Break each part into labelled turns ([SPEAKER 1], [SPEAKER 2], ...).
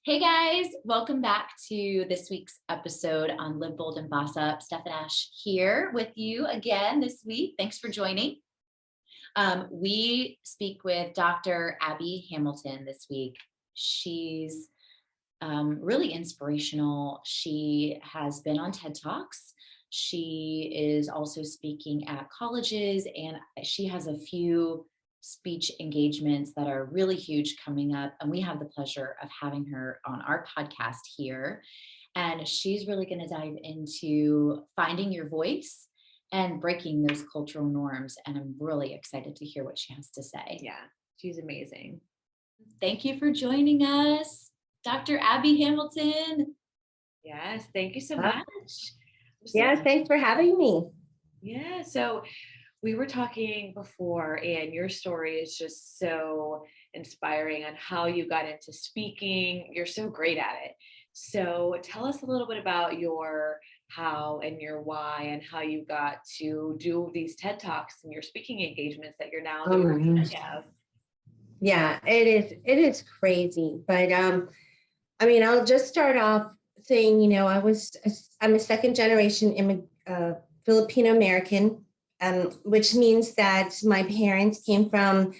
[SPEAKER 1] Hey guys, welcome back to this week's episode on Live Bold and Boss Up. Steph and Ash here with you again this week. Thanks for joining. We speak with Dr. Abby Hamilton this week. She's really inspirational. She has been on TED Talks. She is also speaking at colleges, and she has a few speech engagements that are really huge coming up. And we have the pleasure of having her on our podcast here. And she's really going to dive into finding your voice and breaking those cultural norms. And I'm really excited to hear what she has to say.
[SPEAKER 2] Yeah, she's amazing.
[SPEAKER 1] Thank you for joining us, Dr. Abby Hamilton.
[SPEAKER 2] Yes, thank you so much.
[SPEAKER 3] Yes, thanks for having me.
[SPEAKER 2] Yeah, so we were talking before, and your story is just so inspiring on how you got into speaking. You're so great at it. So tell us a little bit about your how and your why and how you got to do these TED Talks and your speaking engagements that you're now doing.
[SPEAKER 3] Yeah, it is crazy. But I'll just start off saying, I'm a second generation Filipino-American, which means that my parents came from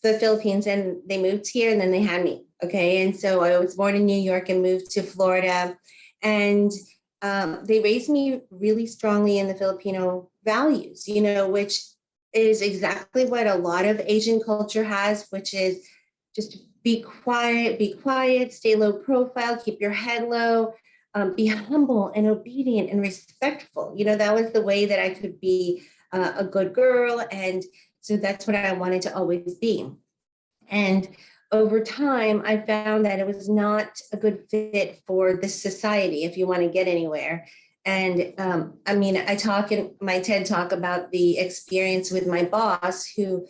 [SPEAKER 3] the Philippines and they moved here and then they had me. Okay. And so I was born in New York and moved to Florida, and they raised me really strongly in the Filipino values, which is exactly what a lot of Asian culture has, which is just be quiet, stay low profile, keep your head low, be humble and obedient and respectful. That was the way that I could be a good girl. And so that's what I wanted to always be. And over time, I found that it was not a good fit for this society if you want to get anywhere. And I talk in my TED Talk about the experience with my boss who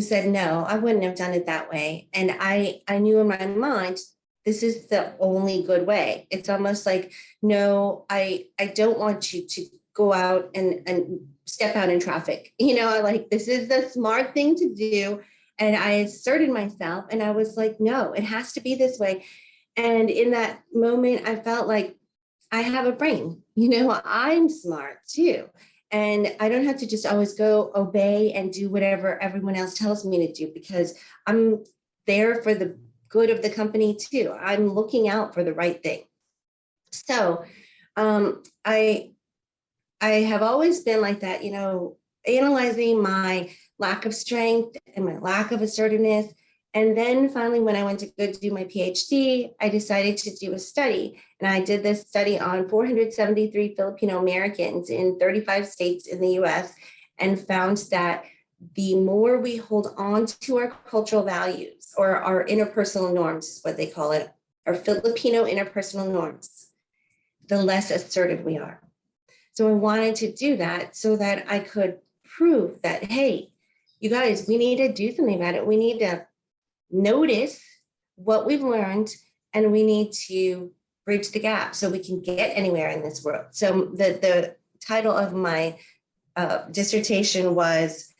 [SPEAKER 3] said, no, I wouldn't have done it that way. And I knew in my mind, this is the only good way. It's almost like, no, I don't want you to go out and step out in traffic. This is the smart thing to do. And I asserted myself and I was like, no, it has to be this way. And in that moment, I felt like I have a brain, I'm smart too. And I don't have to just always go obey and do whatever everyone else tells me to do, because I'm there for the good of the company too. I'm looking out for the right thing. So I have always been like that, analyzing my lack of strength and my lack of assertiveness. And then finally, when I went to go do my PhD, I decided to do a study. And I did this study on 473 Filipino-Americans in 35 states in the US, and found that the more we hold on to our cultural values, or our interpersonal norms is what they call it, our Filipino interpersonal norms, the less assertive we are. So I wanted to do that so that I could prove that, hey, you guys, we need to do something about it. We need to notice what we've learned, and we need to bridge the gap so we can get anywhere in this world. So the title of my dissertation was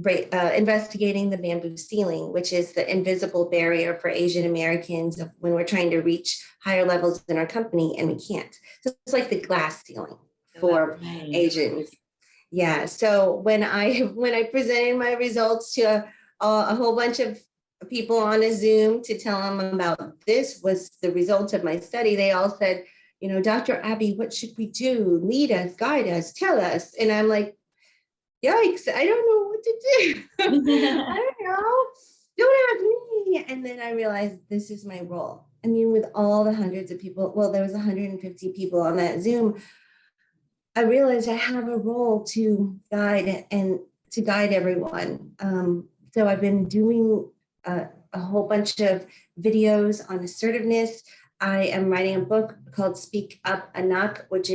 [SPEAKER 3] investigating the bamboo ceiling, which is the invisible barrier for Asian Americans when we're trying to reach higher levels in our company and we can't. So it's like the glass ceiling for Asians. Yeah. So when I presented my results to a whole bunch of people on a Zoom to tell them about this was the result of my study, they all said, Dr. Abby, what should we do? Lead us, guide us, tell us. And I'm like, yikes, I don't know what to do. I don't know. Don't ask me. And then I realized this is my role. I mean, with all the hundreds of people, well, there was 150 people on that Zoom, I realized I have a role to guide everyone. So I've been doing a whole bunch of videos on assertiveness. I am writing a book called Speak Up Anak, which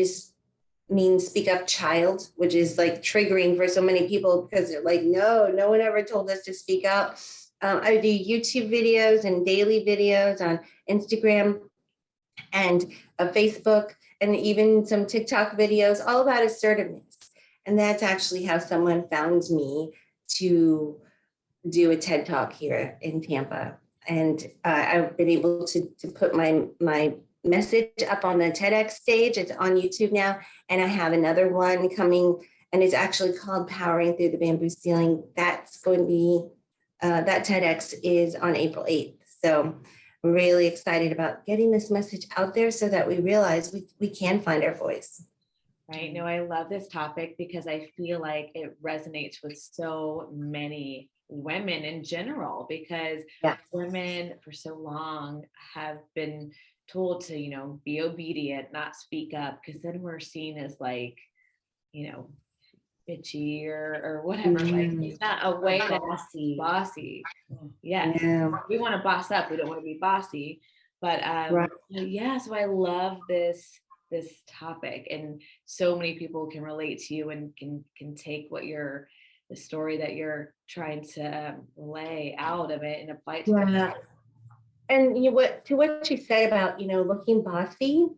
[SPEAKER 3] means speak up child, which is like triggering for so many people because they're like, no one ever told us to speak up. I do YouTube videos and daily videos on Instagram and Facebook, and even some TikTok videos all about assertiveness. And that's actually how someone found me to do a TED Talk here in Tampa. And I've been able to put my message up on the TEDx stage. It's on YouTube now. And I have another one coming, and it's actually called Powering Through the Bamboo Ceiling. That's going to be, that TEDx is on April 8th. So I'm really excited about getting this message out there so that we realize we can find our voice.
[SPEAKER 2] Right. No, I love this topic because I feel like it resonates with so many women in general, because women for so long have been told to, you know, be obedient, not speak up, because then we're seen as like, you know, bitchy or whatever. Like, it's not a way to bossy. Yes.
[SPEAKER 3] Yeah.
[SPEAKER 2] We want to boss up. We don't want to be bossy. But yeah, so I love this topic, and so many people can relate to you and can take what the story that you're trying to lay out of it and apply it to their life.
[SPEAKER 3] And what you said about, you know, looking bossy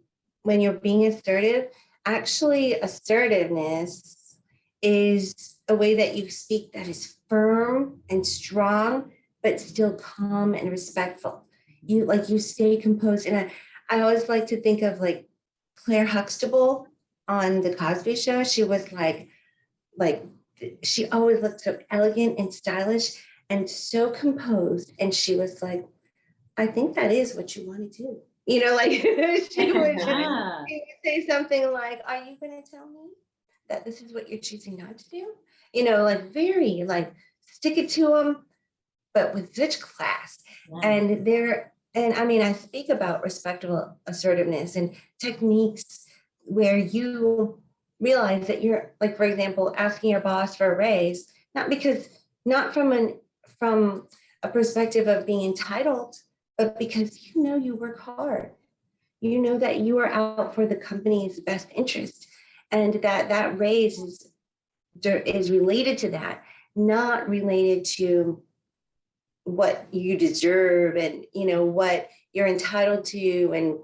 [SPEAKER 3] when you're being assertive, actually assertiveness is a way that you speak that is firm and strong, but still calm and respectful. You stay composed. And I always like to think of like Claire Huxtable on the Cosby Show. She was like she always looked so elegant and stylish and so composed. And she was like, I think that is what you want to do. You know, like she would say something like, are you going to tell me that this is what you're choosing not to do? You know, like very like stick it to them, but with such class. And I mean, I speak about respectful assertiveness and techniques where you realize that you're, like, for example, asking your boss for a raise, not from a perspective of being entitled, but because you know you work hard. You know that you are out for the company's best interest, and that raise is related to that, not related to what you deserve and, you know, what you're entitled to and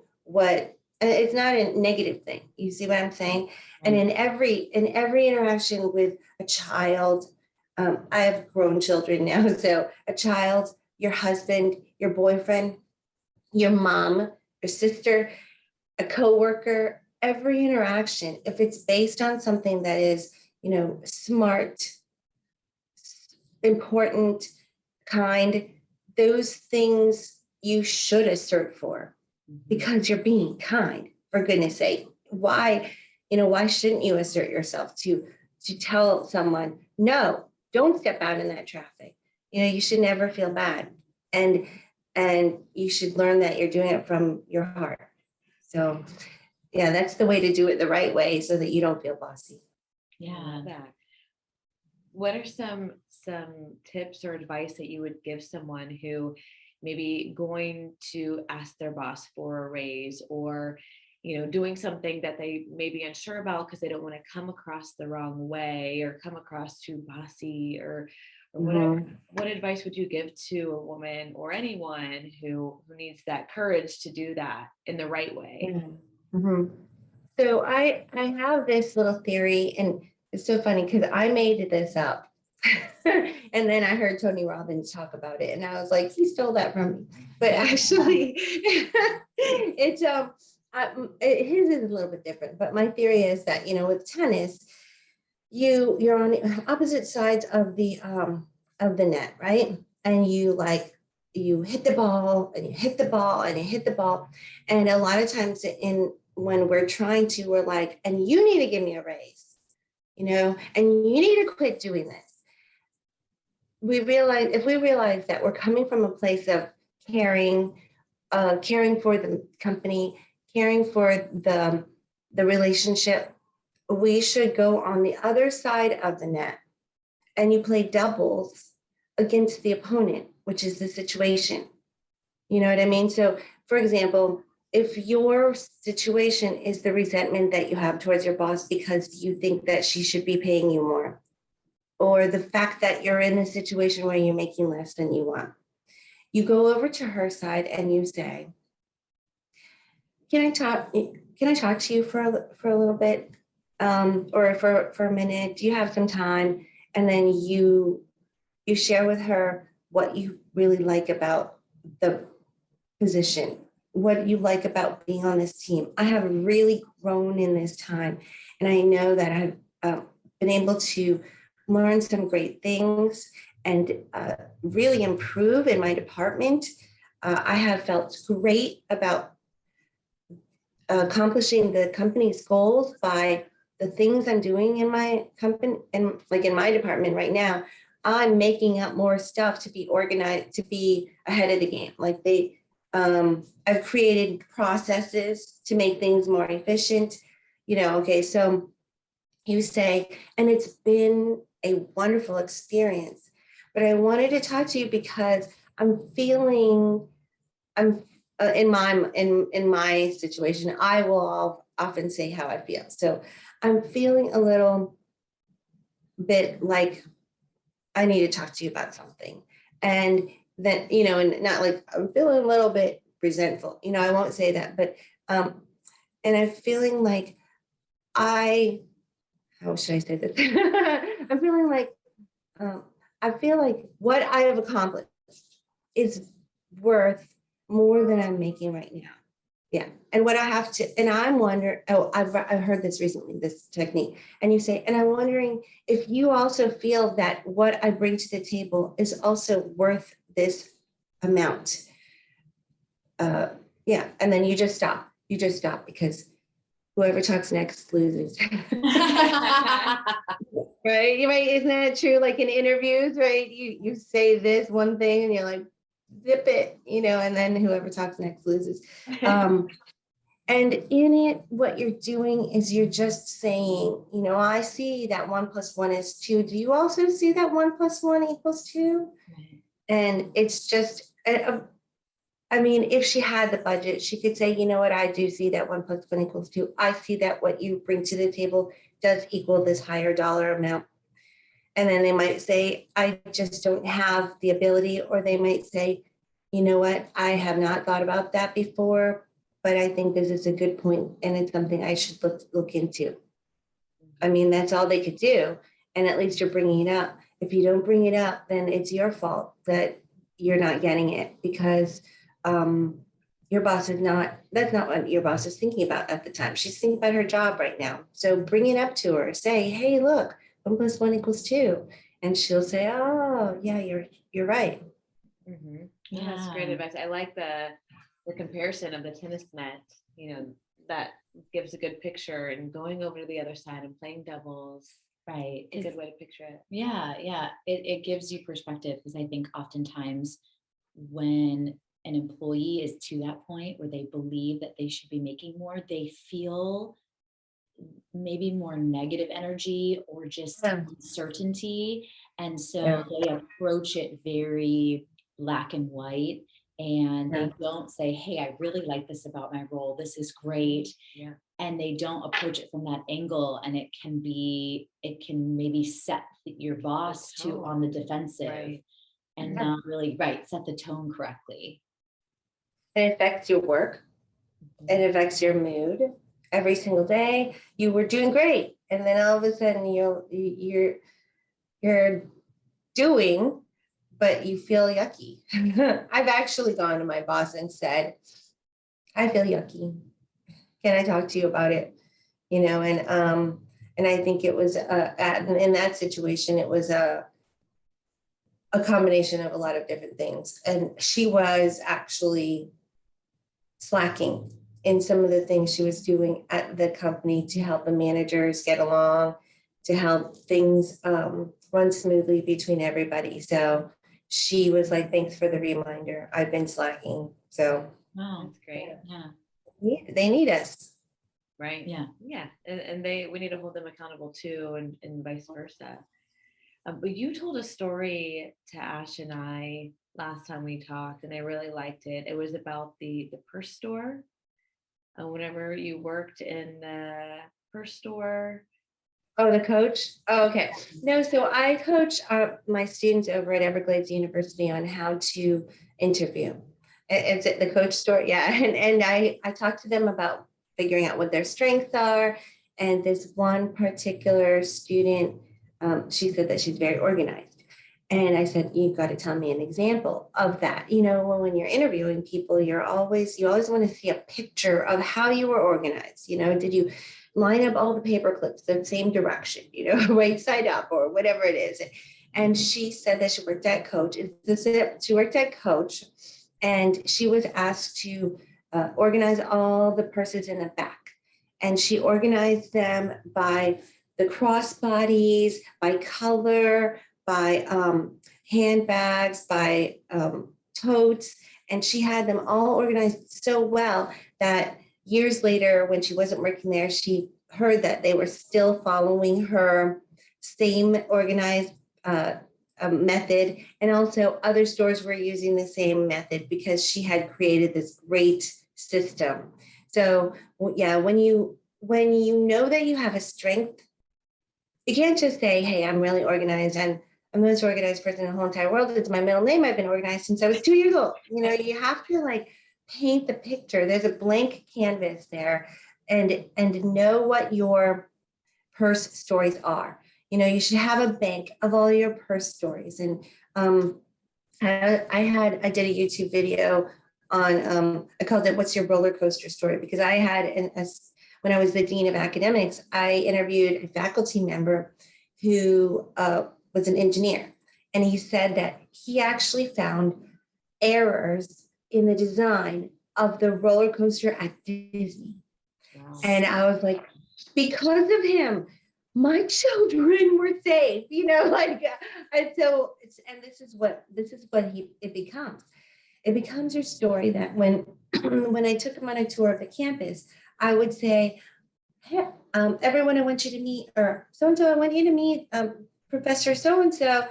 [SPEAKER 3] it's not a negative thing. You see what I'm saying? And in every interaction with a child, I have grown children now, so a child, your husband, your boyfriend, your mom, your sister, a coworker, every interaction, if it's based on something that is, you know, smart, important, kind, those things you should assert for, because you're being kind, for goodness sake. Why shouldn't you assert yourself to tell someone, no, don't step out in that traffic? You know, you should never feel bad. And you should learn that you're doing it from your heart. So yeah, that's the way to do it the right way so that you don't feel bossy.
[SPEAKER 2] Yeah. What are some tips or advice that you would give someone who maybe going to ask their boss for a raise, or, you know, doing something that they may be unsure about because they don't want to come across the wrong way or come across too bossy or whatever? What advice would you give to a woman or anyone who needs that courage to do that in the right way?
[SPEAKER 3] So I have this little theory, and it's so funny because I made this up. And then I heard Tony Robbins talk about it, and I was like, he stole that from me. But actually, it's his is a little bit different. But my theory is that, you know, with tennis, you're on the opposite sides of the net, right? And you hit the ball and you hit the ball and you hit the ball, and a lot of times when we're like, and you need to give me a raise, you know, and you need to quit doing this. If we realize that we're coming from a place of caring for the company, caring for the relationship, we should go on the other side of the net, and you play doubles against the opponent, which is the situation. You know what I mean? So, for example, if your situation is the resentment that you have towards your boss because you think that she should be paying you more, or the fact that you're in a situation where you're making less than you want, you go over to her side and you say, can I talk to you for a little bit, or for a minute? Do you have some time? And then you share with her what you really like about the position. What do you like about being on this team? I have really grown in this time, and I know that I've been able to learn some great things and really improve in my department. I have felt great about accomplishing the company's goals by the things I'm doing in my company, and like in my department right now. I'm making up more stuff to be organized, to be ahead of the game. Like I've created processes to make things more efficient. Okay, so you say, and it's been a wonderful experience. But I wanted to talk to you because I'm in my situation, I will often say how I feel. So I'm feeling a little bit like I need to talk to you about something. And then, and not like I'm feeling a little bit resentful, I won't say that, but, and I'm feeling like how should I say this? I'm feeling like, I feel like what I have accomplished is worth more than I'm making right now. Yeah. And what I have to, and I'm wondering, I've heard this recently, this technique, and you say, and I'm wondering if you also feel that what I bring to the table is also worth this amount. Yeah. And then you just stop. Because whoever talks next loses. Right? Isn't that true? Like in interviews, right? You say this one thing and you're like, zip it, and then whoever talks next loses. And in it, what you're doing is you're just saying, I see that 1 + 1 is 2. Do you also see that 1 + 1 = 2? And it's just, if she had the budget, she could say, you know what, I do see that 1 + 1 = 2. I see that what you bring to the table does equal this higher dollar amount. And then they might say, I just don't have the ability, or they might say, you know what, I have not thought about that before, but I think this is a good point and it's something I should look into. That's all they could do. And at least you're bringing it up. If you don't bring it up, then it's your fault that you're not getting it, because your boss that's not what your boss is thinking about at the time. She's thinking about her job right now. So bring it up to her. Say, hey, look, 1 + 1 = 2. And she'll say, oh, yeah, you're right.
[SPEAKER 2] Mm-hmm. Yeah, that's great advice. I like the comparison of the tennis net, that gives a good picture, and going over to the other side and playing doubles.
[SPEAKER 1] Right.
[SPEAKER 2] A good way to picture it.
[SPEAKER 1] Yeah. It gives you perspective, because I think oftentimes when an employee is to that point where they believe that they should be making more, they feel maybe more negative energy or just uncertainty. And so they approach it very black and white, and they don't say, hey, I really like this about my role. This is great.
[SPEAKER 2] Yeah.
[SPEAKER 1] And they don't approach it from that angle. And it can maybe set your boss on the defensive, right, and not really set the tone correctly.
[SPEAKER 3] It affects your work. It affects your mood. Every single day you were doing great, and then all of a sudden you're doing, but you feel yucky. I've actually gone to my boss and said, I feel yucky. Can I talk to you about it? And I think it was in that situation, it was a combination of a lot of different things. And she was actually slacking in some of the things she was doing at the company to help the managers get along, to help things run smoothly between everybody. So she was like, thanks for the reminder. I've been slacking. So
[SPEAKER 1] wow,
[SPEAKER 2] that's great.
[SPEAKER 1] Yeah.
[SPEAKER 3] They need us.
[SPEAKER 2] Right. Yeah. Yeah. And we need to hold them accountable too, and vice versa. But you told a story to Ash and I last time we talked, and I really liked it. It was about the purse store. Whenever you worked in the purse store.
[SPEAKER 3] Oh, the coach? Oh, okay. No, so I coach my students over at Everglades University on how to interview. It's at the coach store. Yeah. And I talk to them about figuring out what their strengths are. And this one particular student, she said that she's very organized. And I said, you've got to tell me an example of that. When you're interviewing people, you always want to see a picture of how you were organized. Did you line up all the paper clips the same direction, right side up or whatever it is? And she said that she worked at Coach. She worked at Coach, and she was asked to organize all the purses in the back. And she organized them by the crossbodies, by color, by handbags, by totes. And she had them all organized so well that years later, when she wasn't working there, she heard that they were still following her same organized method. And also other stores were using the same method because she had created this great system. So yeah, when you know that you have a strength, you can't just say, hey, I'm really organized and I'm the most organized person in the whole entire world. It's my middle name. I've been organized since I was 2 years old. You have to paint the picture. There's a blank canvas there, and know what your purse stories are. You should have a bank of all your purse stories. And I did a YouTube video on, I called it, "What's Your Roller Coaster Story?" Because I had, when I was the Dean of Academics, I interviewed a faculty member who was an engineer. And he said that he actually found errors in the design of the roller coaster at Disney. Wow. And I was like, because of him, my children were safe, and so, and this is what it becomes. It becomes your story that when I took him on a tour of the campus, I would say, hey, everyone, I want you to meet, or so-and-so, I want you to meet Professor so-and-so.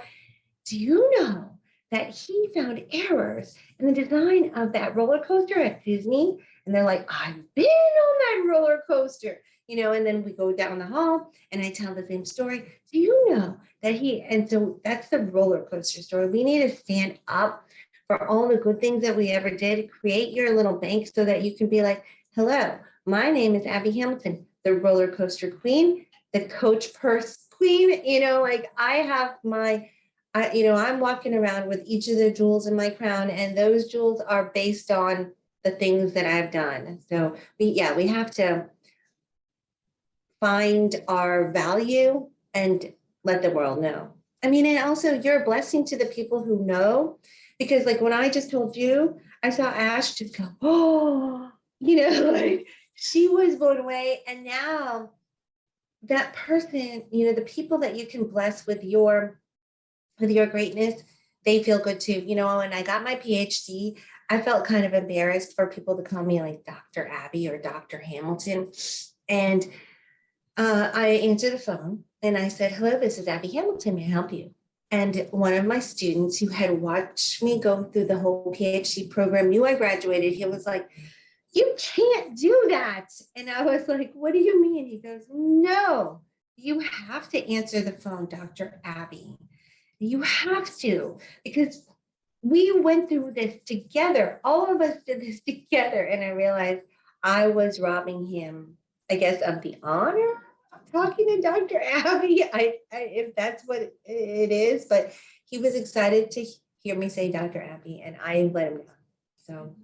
[SPEAKER 3] Do you know that he found errors in the design of that roller coaster at Disney? And they're like, I've been on that roller coaster, and then we go down the hall and I tell the same story. Do you know that and so that's the roller coaster story. We need to stand up for all the good things that we ever did. Create your little bank so that you can be like, hello, my name is Abby Hamilton, the roller coaster queen, the Coach purse queen. I have I'm walking around with each of the jewels in my crown, and those jewels are based on the things that I've done. So we have to find our value and let the world know. And also you're a blessing to the people who know, because when I just told you, I saw Ash just go, oh, she was blown away. And now that person, the people that you can bless with your greatness, they feel good too. When I got my PhD, I felt kind of embarrassed for people to call me Dr. Abby or Dr. Hamilton. And I answered the phone and I said, hello, this is Abby Hamilton. May I help you? And one of my students who had watched me go through the whole PhD program knew I graduated. He was like, you can't do that. And I was like, what do you mean? He goes, no, you have to answer the phone, Dr. Abby. You have to, because we went through this together. All of us did this together. And I realized I was robbing him, I guess, of the honor of talking to Dr. Abby, if that's what it is. But he was excited to hear me say Dr. Abby, and I let him know. So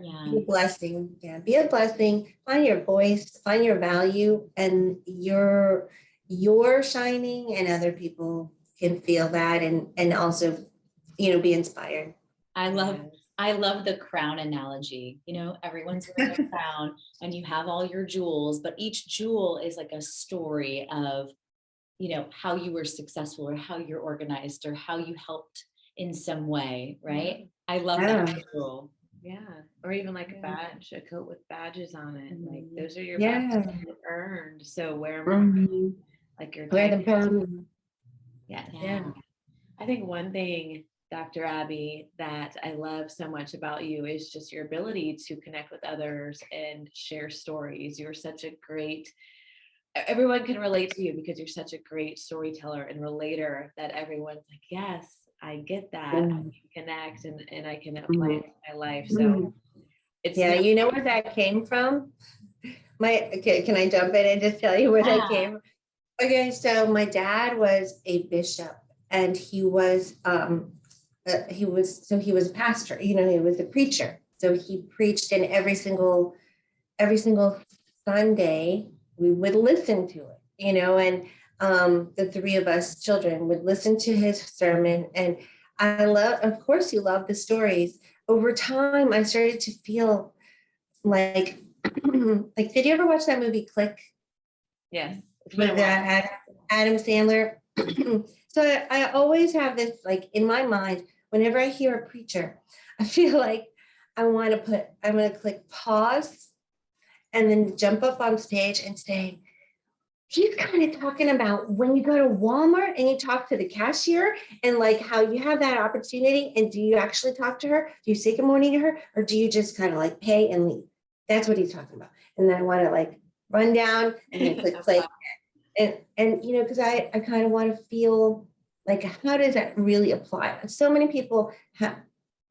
[SPEAKER 3] be a blessing. Yeah, be a blessing. Find your voice, find your value, and you're shining, and other people can feel that and also, be inspired.
[SPEAKER 1] I love the crown analogy. Everyone's wearing a crown and you have all your jewels, but each jewel is like a story of, how you were successful or how you're organized or how you helped in some way, right? I love that jewel.
[SPEAKER 2] Yeah. Or even a badge, a coat with badges on it. Those are your badges you earned. So wear them
[SPEAKER 3] wear them proudly.
[SPEAKER 2] Yeah. I think one thing, Dr. Abby, that I love so much about you is just your ability to connect with others and share stories. You're such a great, everyone can relate to you because you're such a great storyteller and relater that everyone's like, yes, I get that. I can connect and I can apply it to my life. So it's
[SPEAKER 3] you know where that came from? Can I jump in and just tell you where that came from? Okay, so my dad was a bishop and he was a pastor, he was a preacher. So he preached, and every single Sunday we would listen to it, and the three of us children would listen to his sermon. And of course, you love the stories. Over time, I started to feel like, did you ever watch that movie Click?
[SPEAKER 2] Yes.
[SPEAKER 3] With Adam Sandler. So I always have this in my mind, whenever I hear a preacher, I feel like I'm going to click pause and then jump up on stage and say, he's kind of talking about when you go to Walmart and you talk to the cashier and how you have that opportunity. And do you actually talk to her? Do you say good morning to her? Or do you just kind of pay and leave? That's what he's talking about. And then I want to run down and then click play. And because I kind of want to feel how does that really apply? So many people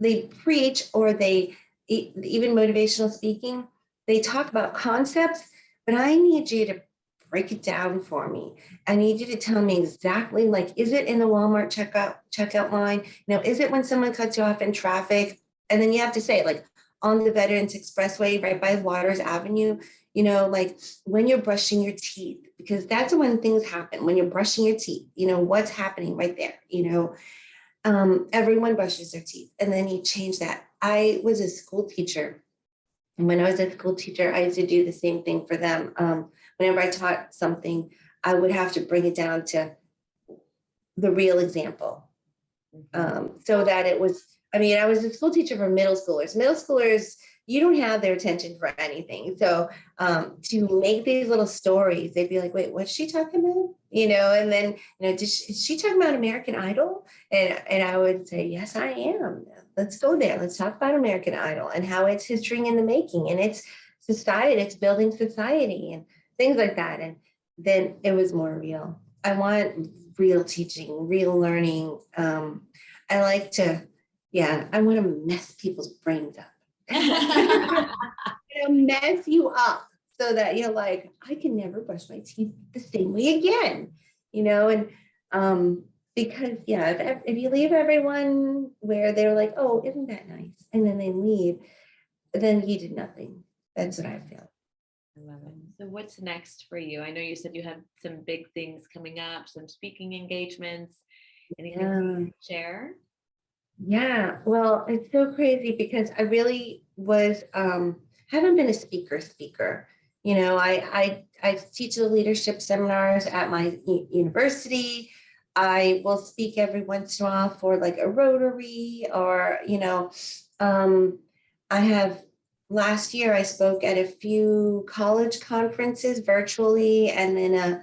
[SPEAKER 3] they preach, or they even motivational speaking, they talk about concepts, but I need you to break it down for me. I need you to tell me exactly, is it in the Walmart checkout line? Is it when someone cuts you off in traffic? And then you have to say on the Veterans Expressway, right by Waters Avenue, when you're brushing your teeth, because that's when things happen, when you're brushing your teeth, what's happening right there, everyone brushes their teeth. And then you change that. I was a school teacher. And when I was a school teacher, I used to do the same thing for them. Whenever I taught something, I would have to bring it down to the real example. So that it was, I was a school teacher for middle schoolers. Middle schoolers, you don't have their attention for anything. So to make these little stories, they'd be like, wait, what's she talking about? And then, is she talking about American Idol? And I would say, yes, I am. Let's go there. Let's talk about American Idol and how it's history in the making, and it's society, it's building society and things like that. And then it was more real. I want real teaching, real learning. I want to mess people's brains up. Mess you up so that you're like, I can never brush my teeth the same way again, and because if you leave everyone where they're like, oh, isn't that nice, and then they leave, then you did nothing. That's what I feel.
[SPEAKER 2] I love it. So what's next for you? I know you said you have some big things coming up, some speaking engagements. Anything you can share?
[SPEAKER 3] Yeah, well, it's so crazy because I really was haven't been a speaker. I teach the leadership seminars at my university. I will speak every once in a while for a Rotary, or I have, last year I spoke at a few college conferences virtually, and then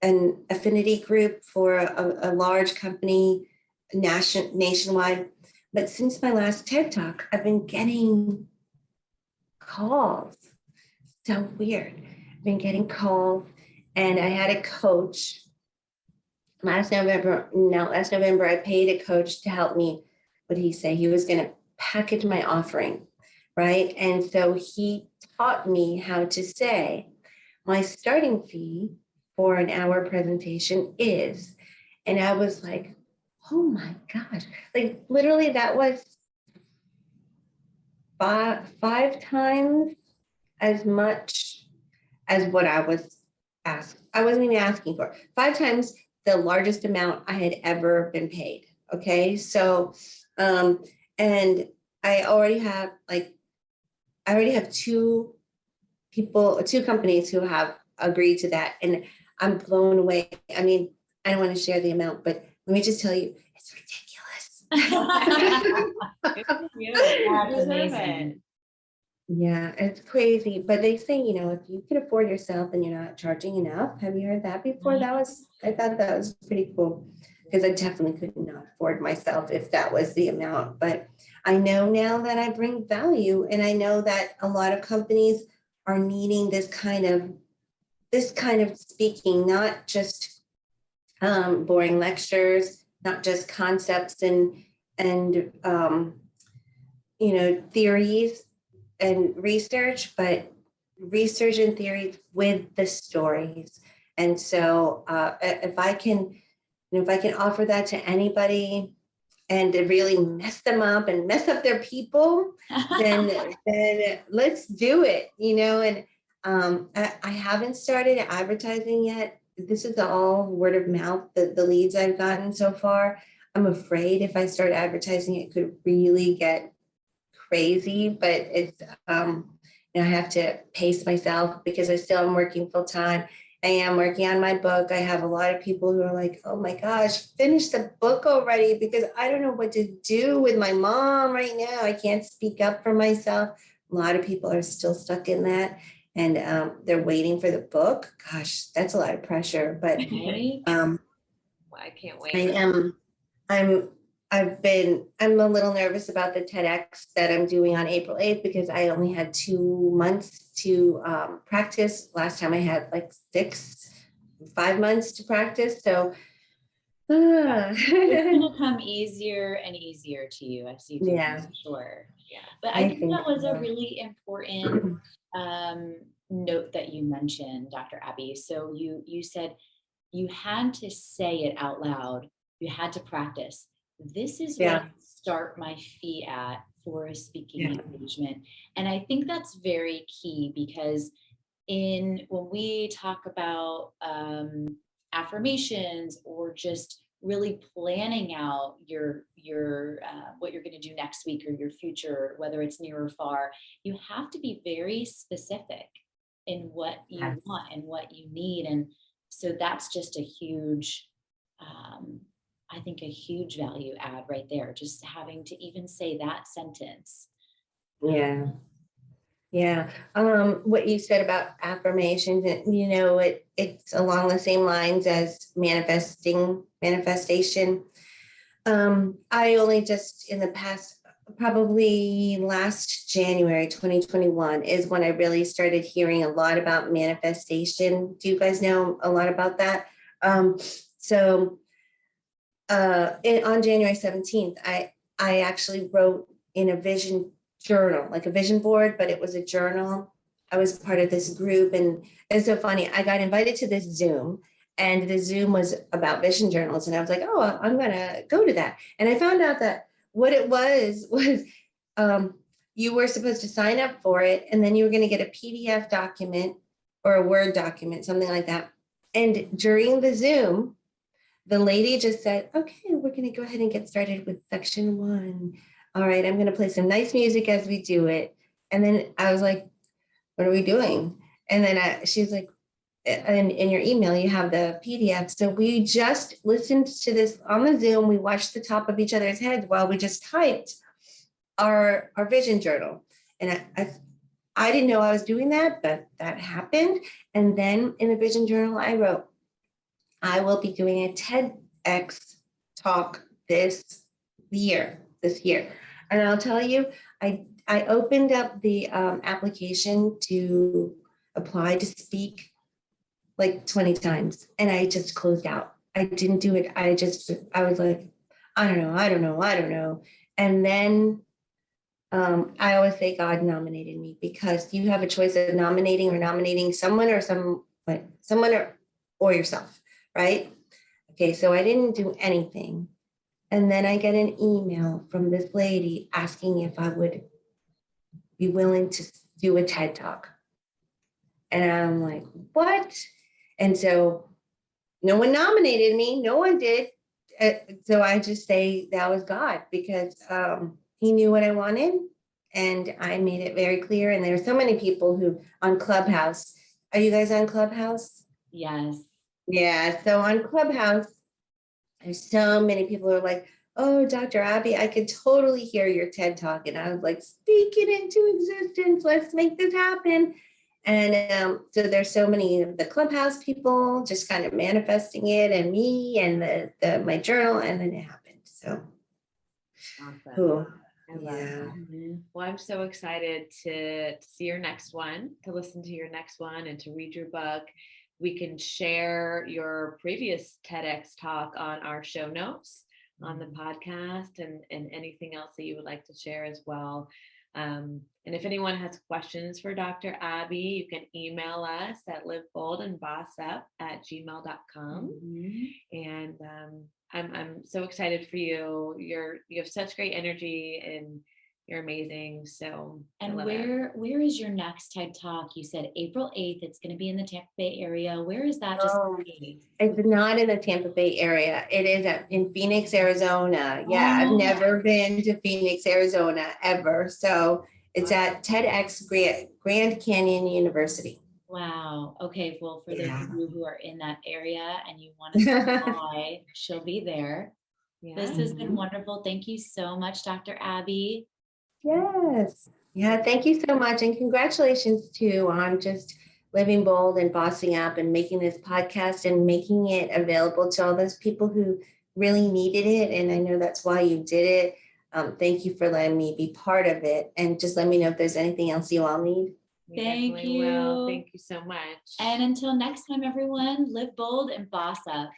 [SPEAKER 3] an affinity group for a large company nationwide. But since my last TED Talk, I've been getting calls. So weird. I've been getting calls, and I had a coach last November. I paid a coach to help me. What did he say? He was going to package my offering, right? And so he taught me how to say my starting fee for an hour presentation is, and I was like, oh my gosh, literally that was five times as much as what I was asked. I wasn't even asking for 5 times the largest amount I had ever been paid. Okay. So, and I already have two companies who have agreed to that. And I'm blown away. I don't want to share the amount, but let me just tell you, it's ridiculous.
[SPEAKER 1] That's amazing.
[SPEAKER 3] Yeah, it's crazy. But they say, if you can afford yourself and you're not charging enough. Have you heard that before? I thought that was pretty cool, because I definitely could not afford myself if that was the amount. But I know now that I bring value, and I know that a lot of companies are needing this kind of speaking, not just boring lectures, not just concepts and theories and research, but research and theories with the stories. And so if I can And if I can offer that to anybody and to really mess them up and mess up their people, then let's do it, And I haven't started advertising yet. This is all word of mouth, the leads I've gotten so far. I'm afraid if I start advertising, it could really get crazy, but it's, I have to pace myself because I still am working full time. I am working on my book. I have a lot of people who are like, oh my gosh, finish the book already, because I don't know what to do with my mom right now. I can't speak up for myself. A lot of people are still stuck in that, and they're waiting for the book. Gosh, that's a lot of pressure, but
[SPEAKER 2] I can't wait.
[SPEAKER 3] I am, I'm, I'm a little nervous about the TEDx that I'm doing on April 8th, because I only had 2 months to practice. Last time I had like 5 months to practice. So
[SPEAKER 1] it's going to come easier and easier to you as you do,
[SPEAKER 3] yeah,
[SPEAKER 1] for sure. Yeah, but I think that was a really important note that you mentioned, Dr. Abby. So you said you had to say it out loud. You had to practice. This is what I start my fee at for a speaking engagement. And I think that's very key, because when we talk about affirmations, or just really planning out your what you're going to do next week, or your future, whether it's near or far, you have to be very specific in what you want and what you need. And so that's just a huge, I think, a huge value add right there, just having to even say that sentence.
[SPEAKER 3] Yeah. What you said about affirmations, it's along the same lines as manifestation. I only just in the past, probably last January 2021 is when I really started hearing a lot about manifestation. Do you guys know a lot about that? On January 17th, I actually wrote in a vision journal, like a vision board, but it was a journal. I was part of this group, and it's so funny. I got invited to this Zoom, and the Zoom was about vision journals, and I was like, oh, I'm gonna go to that. And I found out that what it was you were supposed to sign up for it, and then you were going to get a PDF document or a Word document, something like that. And during the Zoom, the lady just said, okay, we're going to go ahead and get started with section 1. All right, I'm going to play some nice music as we do it. And then I was like, what are we doing? And then she's like, in your email, you have the PDF. So we just listened to this on the Zoom. We watched the top of each other's heads while we just typed our vision journal. And I didn't know I was doing that, but that happened. And then in the vision journal, I wrote, I will be doing a TEDx talk this year. And I'll tell you, I opened up the application to apply to speak like 20 times, and I just closed out. I didn't do it. I was like, I don't know. And then I always say God nominated me, because you have a choice of nominating someone or yourself, right? Okay, so I didn't do anything. And then I get an email from this lady asking if I would be willing to do a TED Talk. And I'm like, what? And so no one nominated me. No one did. So I just say that was God, because he knew what I wanted, and I made it very clear. And there are so many people who on Clubhouse. Are you guys on Clubhouse?
[SPEAKER 1] Yes.
[SPEAKER 3] Yeah. So on Clubhouse, there's so many people who are like, oh, Dr. Abby, I could totally hear your TED Talk. And I was like, speak it into existence. Let's make this happen. And so there's so many of the Clubhouse people just kind of manifesting it, and me and my journal, and then it happened. So
[SPEAKER 2] awesome.
[SPEAKER 3] Cool.
[SPEAKER 2] I love that. Well, I'm so excited to see your next one, to listen to your next one, and to read your book. We can share your previous TEDx talk on our show notes on the podcast, and anything else that you would like to share as well. And if anyone has questions for Dr. Abby, you can email us at liveboldandbossup@gmail.com. And I'm so excited for you. You have such great energy and you're amazing. So
[SPEAKER 1] and where is your next TED Talk? You said April 8th. It's going to be in the Tampa Bay area. Where is that?
[SPEAKER 3] It's not in the Tampa Bay area. It is in Phoenix, Arizona. Yeah, I've never been to Phoenix, Arizona ever. So it's at TEDx Grand Canyon University.
[SPEAKER 1] Wow. Okay. Well, for those of you who are in that area and you want to stop by, she'll be there. Yeah. This has been wonderful. Thank you so much, Dr. Abby.
[SPEAKER 3] Yes. Yeah. Thank you so much. And congratulations too on just living bold and bossing up and making this podcast and making it available to all those people who really needed it. And I know that's why you did it. Thank you for letting me be part of it. And just let me know if there's anything else you all need.
[SPEAKER 2] Thank you. Thank you so much.
[SPEAKER 1] And until next time, everyone, live bold and boss up.